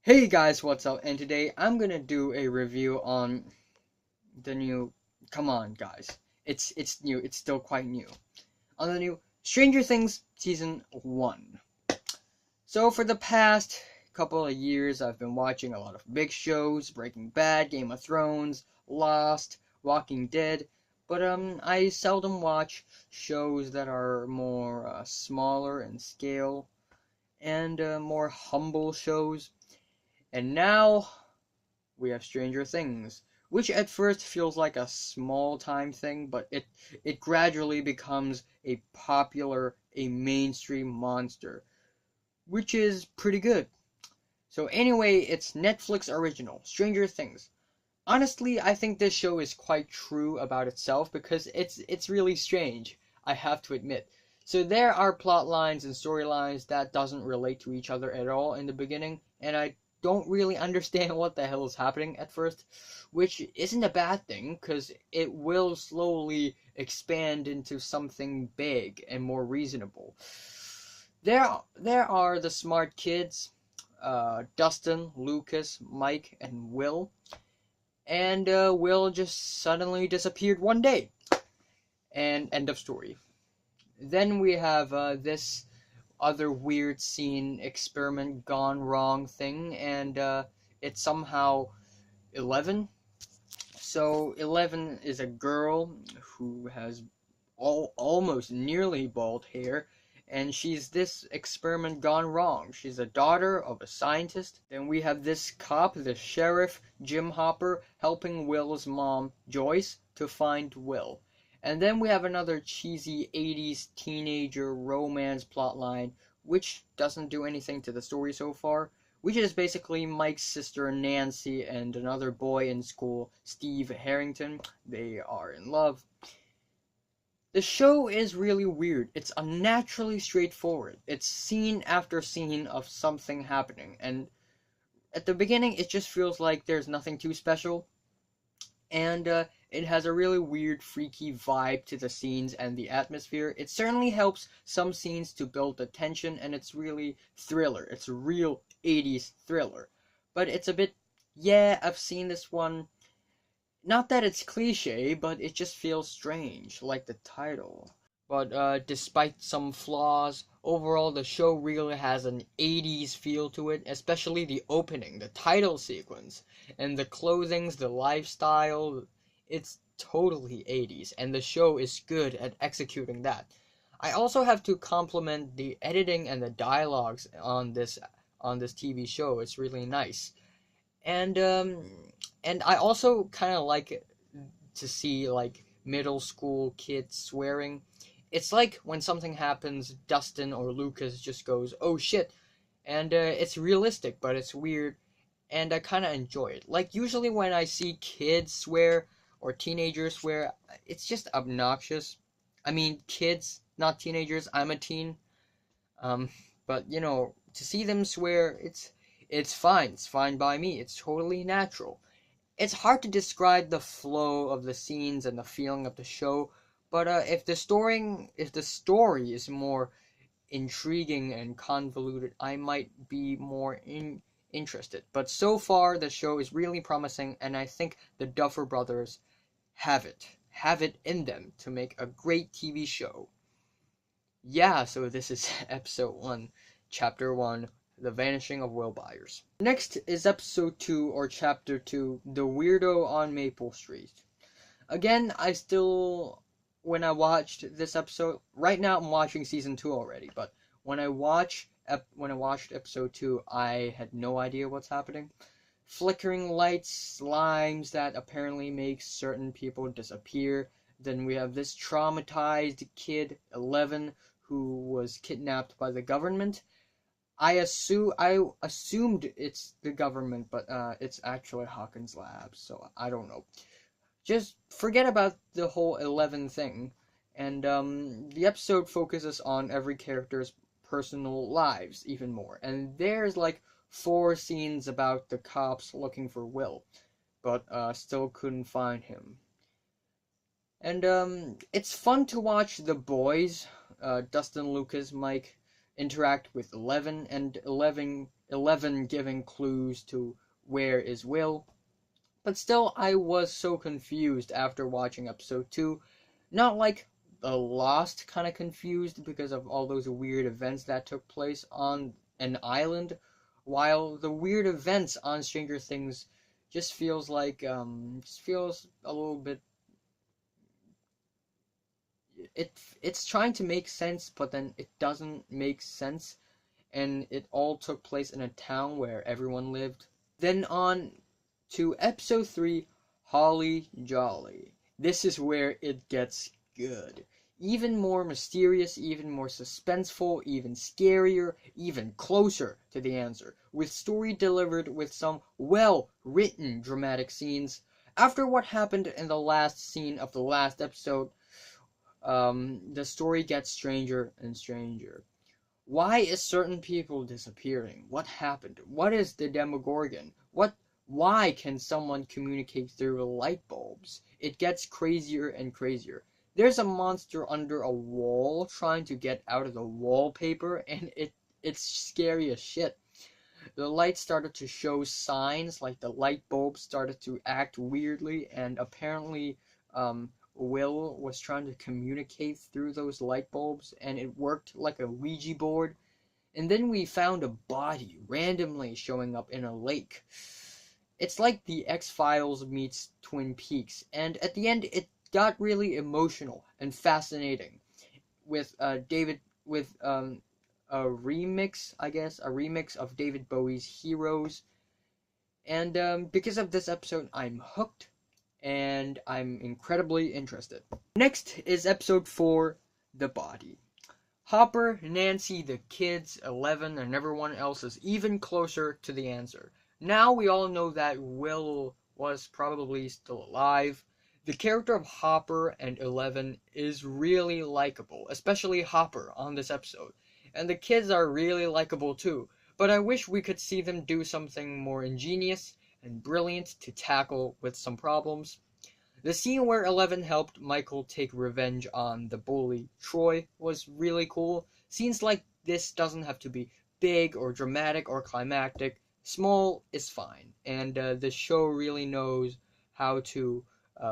Hey guys, what's up? And today I'm gonna do a review on the new. Come on, guys, it's new. It's still quite new. On the new Stranger Things season 1. So for the past couple of years, I've been watching a lot of big shows: Breaking Bad, Game of Thrones, Lost, Walking Dead. But I seldom watch shows that are more smaller in scale and more humble shows. And now we have Stranger Things, which at first feels like a small time thing, but it gradually becomes a popular, a mainstream monster, which is pretty good. So anyway, it's Netflix original, Stranger Things. Honestly, I think this show is quite true about itself because it's really strange, I have to admit. So there are plot lines and storylines that doesn't relate to each other at all in the beginning, and I don't really understand what the hell is happening at first, which isn't a bad thing because it will slowly expand into something big and more reasonable. There are the smart kids, Dustin, Lucas, Mike, and Will, and Will just suddenly disappeared one day. And end of story. Then we have this other weird scene experiment gone wrong thing, and it's somehow 11. So 11 is a girl who has almost nearly bald hair, and she's this experiment gone wrong. She's a daughter of a scientist. Then we have this cop, the sheriff, Jim Hopper, helping Will's mom, Joyce, to find Will. And then we have another cheesy 80s teenager romance plotline, which doesn't do anything to the story so far, which is basically Mike's sister Nancy and another boy in school, Steve Harrington. They are in love. The show is really weird. It's unnaturally straightforward. It's scene after scene of something happening, and at the beginning it just feels like there's nothing too special, and it has a really weird, freaky vibe to the scenes and the atmosphere. It certainly helps some scenes to build the tension, and it's really thriller. It's a real 80s thriller. But it's a bit, yeah, I've seen this one. Not that it's cliche, but it just feels strange, like the title. But despite some flaws, overall the show really has an 80s feel to it, especially the opening, the title sequence, and the clothings, the lifestyle. It's totally 80s, and the show is good at executing that. I also have to compliment the editing and the dialogues on this TV show. It's really nice. And I also kind of like to see like middle school kids swearing. It's like when something happens, Dustin or Lucas just goes, "Oh shit," and it's realistic, but it's weird, and I kind of enjoy it. Like usually when I see kids swear or teenagers swear, it's just obnoxious. I mean, kids, not teenagers. I'm a teen. Um, but to see them swear, it's fine. It's fine by me. It's totally natural. It's hard to describe the flow of the scenes and the feeling of the show, but if the story is more intriguing and convoluted, I might be more interested. But so far, the show is really promising, and I think the Duffer Brothers have it in them to make a great TV show. Yeah, so this is episode 1, chapter 1, The Vanishing of Will Byers. Next is episode 2, or chapter 2, The Weirdo on Maple Street. Again, when I watched this episode, right now I'm watching season 2 already, but when I watched episode 2, I had no idea what's happening. Flickering lights, slimes that apparently make certain people disappear. Then we have this traumatized kid, 11, who was kidnapped by the government. I assumed it's the government, but it's actually Hawkins Labs, so I don't know. Just forget about the whole 11 thing, and the episode focuses on every character's personal lives even more. And there's like 4 scenes about the cops looking for Will, but still couldn't find him. And it's fun to watch the boys, Dustin, Lucas, Mike, interact with 11, and Eleven giving clues to where is Will. But still, I was so confused after watching episode 2. Not like the Lost kind of confused because of all those weird events that took place on an island, while the weird events on Stranger Things just feels like just feels a little bit it's trying to make sense, but then it doesn't make sense, and it all took place in a town where everyone lived. Then on to episode 3, Holly Jolly. This is where it gets good. Even more mysterious, even more suspenseful, even scarier, even closer to the answer, with story delivered with some well-written dramatic scenes. After what happened in the last scene of the last episode, the story gets stranger and stranger. Why is certain people disappearing? What happened? What is the Demogorgon? Why can someone communicate through light bulbs? It gets crazier and crazier. There's a monster under a wall trying to get out of the wallpaper, and it's scary as shit. The light started to show signs, like the light bulb started to act weirdly, and apparently Will was trying to communicate through those light bulbs, and it worked like a Ouija board. And then we found a body randomly showing up in a lake. It's like the X-Files meets Twin Peaks, and at the end it got really emotional and fascinating with a remix of David Bowie's Heroes. And because of this episode, I'm hooked, and I'm incredibly interested. Next is episode 4, The Body. Hopper, Nancy, the kids, Eleven, and everyone else is even closer to the answer. Now we all know that Will was probably still alive. The character of Hopper and Eleven is really likable, especially Hopper on this episode. And the kids are really likable too, but I wish we could see them do something more ingenious and brilliant to tackle with some problems. The scene where Eleven helped Michael take revenge on the bully Troy was really cool. Scenes like this doesn't have to be big or dramatic or climactic. Small is fine, and the show really knows how to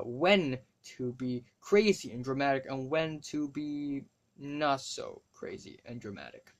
when to be crazy and dramatic and when to be not so crazy and dramatic.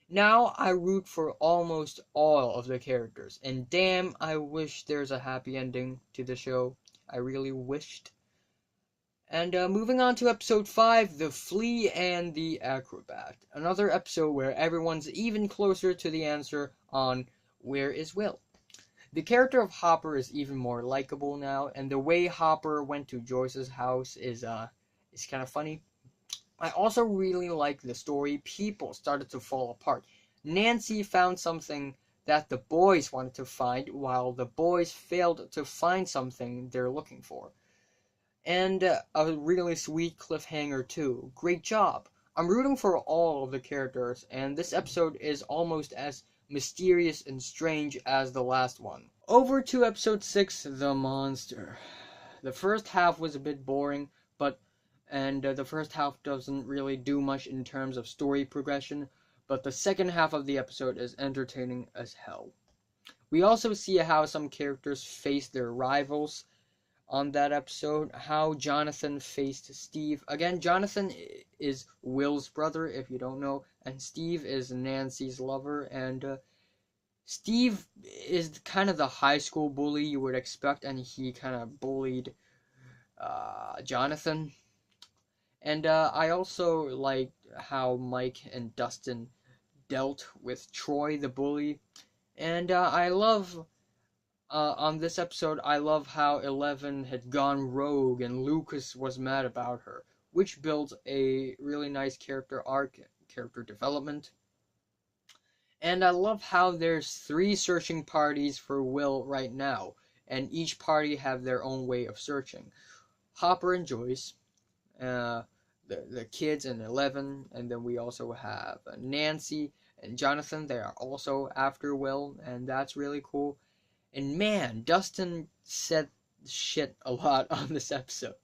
Now I root for almost all of the characters, and damn, I wish there's a happy ending to the show. I really wished. And moving on to episode 5, The Flea and the Acrobat. Another episode where everyone's even closer to the answer on where is Will. The character of Hopper is even more likable now, and the way Hopper went to Joyce's house is kind of funny. I also really like the story. People started to fall apart. Nancy found something that the boys wanted to find, while the boys failed to find something they're looking for. And a really sweet cliffhanger too. Great job. I'm rooting for all of the characters, and this episode is almost as mysterious and strange as the last one. Over to episode 6, The Monster. The first half was a bit boring, and the first half doesn't really do much in terms of story progression, but the second half of the episode is entertaining as hell. We also see how some characters face their rivals on that episode, how Jonathan faced Steve. Again, Jonathan is Will's brother, if you don't know, and Steve is Nancy's lover, and Steve is kind of the high school bully you would expect, and he kind of bullied Jonathan. And I also like how Mike and Dustin dealt with Troy the bully. And I love, on this episode, I love how Eleven had gone rogue and Lucas was mad about her, which builds a really nice character arc, character development. And I love how there's 3 searching parties for Will right now, and each party have their own way of searching. Hopper and Joyce, the kids and Eleven, and then we also have Nancy and Jonathan. They are also after Will, and that's really cool. And man, Dustin said shit a lot on this episode.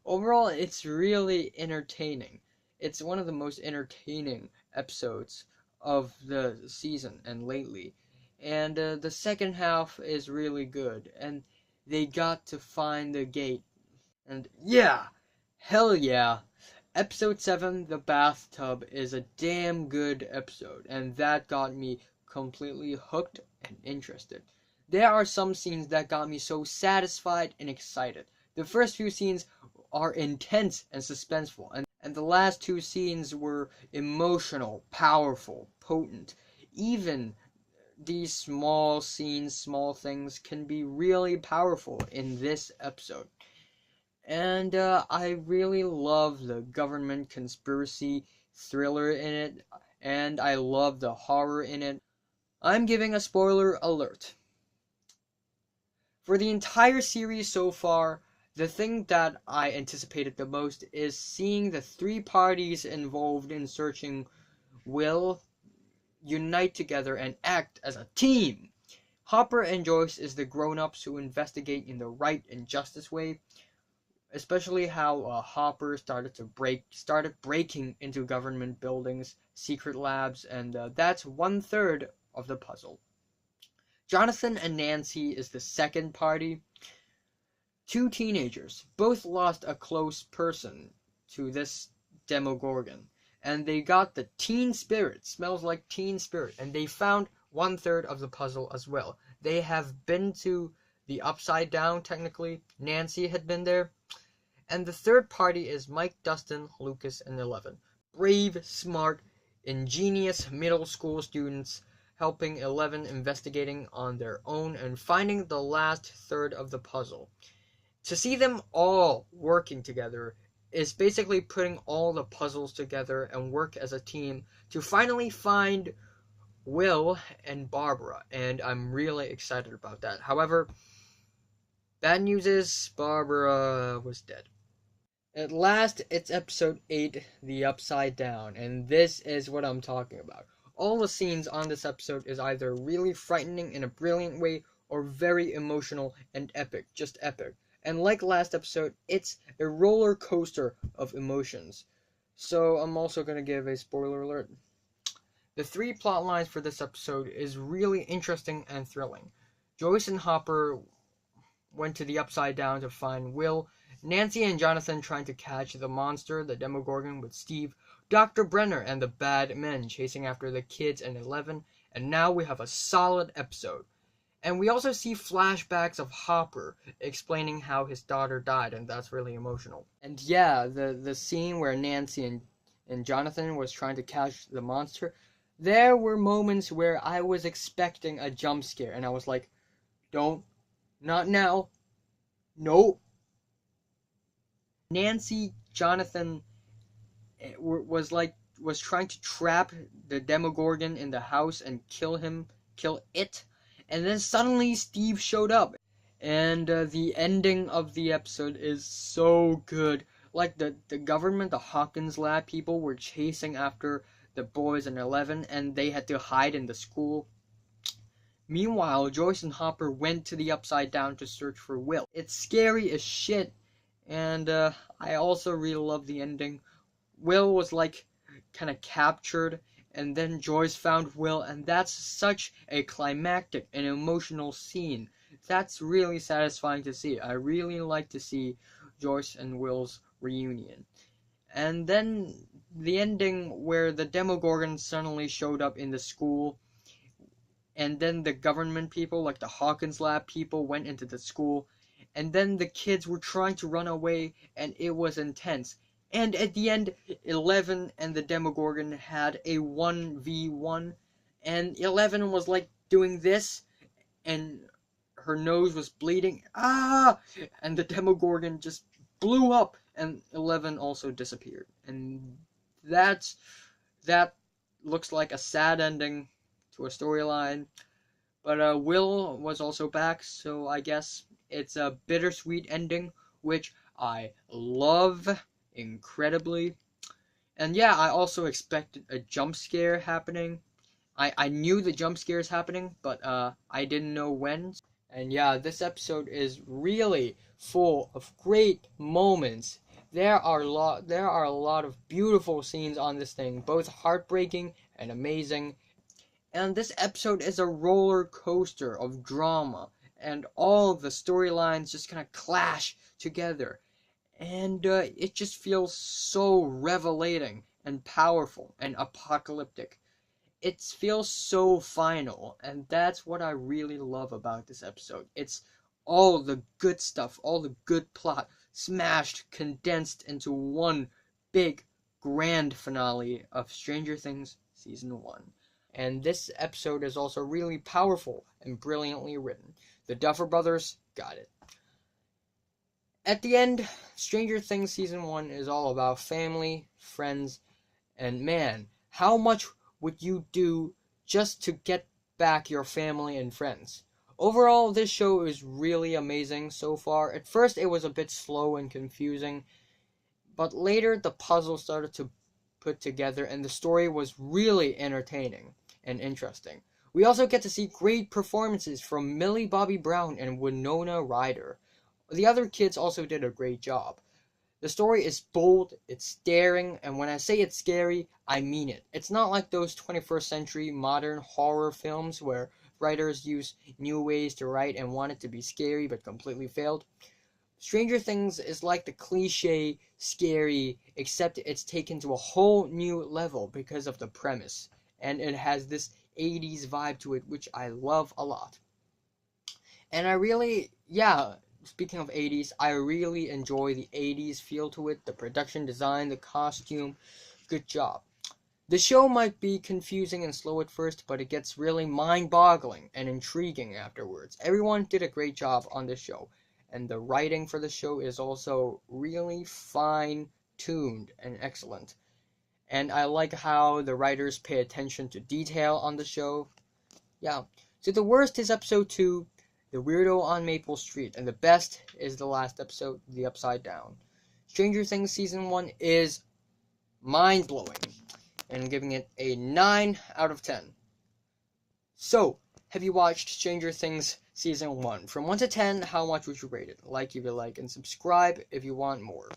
Overall, it's really entertaining. It's one of the most entertaining episodes of the season and lately. and the second half is really good, and they got to find the gate, and yeah, hell yeah. Episode 7, The Bathtub, is a damn good episode, and that got me completely hooked and interested. There are some scenes that got me so satisfied and excited. The first few scenes are intense and suspenseful, and the last two scenes were emotional, powerful, potent. Even these small scenes, small things can be really powerful in this episode. And I really love the government conspiracy thriller in it, and I love the horror in it. I'm giving a spoiler alert. For the entire series so far, the thing that I anticipated the most is seeing the three parties involved in searching Will unite together and act as a team. Hopper and Joyce is the grown-ups who investigate in the right and justice way, especially how Hopper started breaking into government buildings, secret labs, and that's 1/3 of the puzzle. Jonathan and Nancy is the second party. Two teenagers, both lost a close person to this Demogorgon, and they got the teen spirit, smells like teen spirit, and they found 1/3 of the puzzle as well. They have been to the Upside Down, technically. Nancy had been there. And the third party is Mike, Dustin, Lucas, and Eleven. Brave, smart, ingenious middle school students helping Eleven investigating on their own and finding the last third of the puzzle. To see them all working together is basically putting all the puzzles together and work as a team to finally find Will and Barbara, and I'm really excited about that. However, bad news is Barbara was dead. At last, it's episode 8, The Upside Down, and this is what I'm talking about. All the scenes on this episode is either really frightening in a brilliant way or very emotional and epic, just epic. And like last episode, it's a roller coaster of emotions. So I'm also going to give a spoiler alert. The three plot lines for this episode is really interesting and thrilling. Joyce and Hopper went to the Upside Down to find Will. Nancy and Jonathan trying to catch the monster, the Demogorgon, with Steve, Dr. Brenner, and the bad men chasing after the kids and Eleven, and now we have a solid episode. And we also see flashbacks of Hopper explaining how his daughter died, and that's really emotional. And yeah, the scene where Nancy and Jonathan was trying to catch the monster, there were moments where I was expecting a jump scare, and I was like, don't, not now, nope. Nancy, Jonathan was trying to trap the Demogorgon in the house and kill it, and then suddenly Steve showed up, and the ending of the episode is so good. Like the government, the Hawkins lab people were chasing after the boys and Eleven, and they had to hide in the school. Meanwhile, Joyce and Hopper went to the Upside Down to search for Will. It's scary as shit. And I also really love the ending. Will was kind of captured, and then Joyce found Will, and that's such a climactic and emotional scene. That's really satisfying to see. I really like to see Joyce and Will's reunion. And then the ending where the Demogorgon suddenly showed up in the school, and then the government people, like the Hawkins lab people, went into the school. And then the kids were trying to run away, and it was intense. And at the end, Eleven and the Demogorgon had a 1v1, and Eleven was doing this, and her nose was bleeding. Ah! And the Demogorgon just blew up, and Eleven also disappeared. And that looks like a sad ending to a storyline. But Will was also back, so I guess it's a bittersweet ending, which I love incredibly. And yeah, I also expected a jump scare happening. I knew the jump scare is happening, but I didn't know when. And yeah, this episode is really full of great moments. There are a lot of beautiful scenes on this thing, both heartbreaking and amazing. And this episode is a roller coaster of drama, and all the storylines just kind of clash together. And it just feels so revelating and powerful and apocalyptic. It feels so final, and that's what I really love about this episode. It's all the good stuff, all the good plot, smashed, condensed into one big, grand finale of Stranger Things Season 1. And this episode is also really powerful and brilliantly written. The Duffer Brothers got it. At the end, Stranger Things Season 1 is all about family, friends, and man, how much would you do just to get back your family and friends? Overall, this show is really amazing so far. At first, it was a bit slow and confusing, but later the puzzle started to put together and the story was really entertaining and interesting. We also get to see great performances from Millie Bobby Brown and Winona Ryder. The other kids also did a great job. The story is bold, it's daring, and when I say it's scary, I mean it. It's not like those 21st century modern horror films where writers use new ways to write and want it to be scary but completely failed. Stranger Things is like the cliche scary, except it's taken to a whole new level because of the premise. And it has this 80s vibe to it, which I love a lot. And I really, speaking of 80s, I really enjoy the 80s feel to it, the production design, the costume. Good job. The show might be confusing and slow at first, but it gets really mind-boggling and intriguing afterwards. Everyone did a great job on this show, and the writing for the show is also really fine-tuned and excellent. And I like how the writers pay attention to detail on the show. Yeah. So the worst is episode 2, The Weirdo on Maple Street, and the best is the last episode, The Upside Down. Stranger Things Season 1 is mind-blowing, and I'm giving it a 9 out of 10. So, have you watched Stranger Things Season 1? From 1 to 10, how much would you rate it? Like if you like, and subscribe if you want more.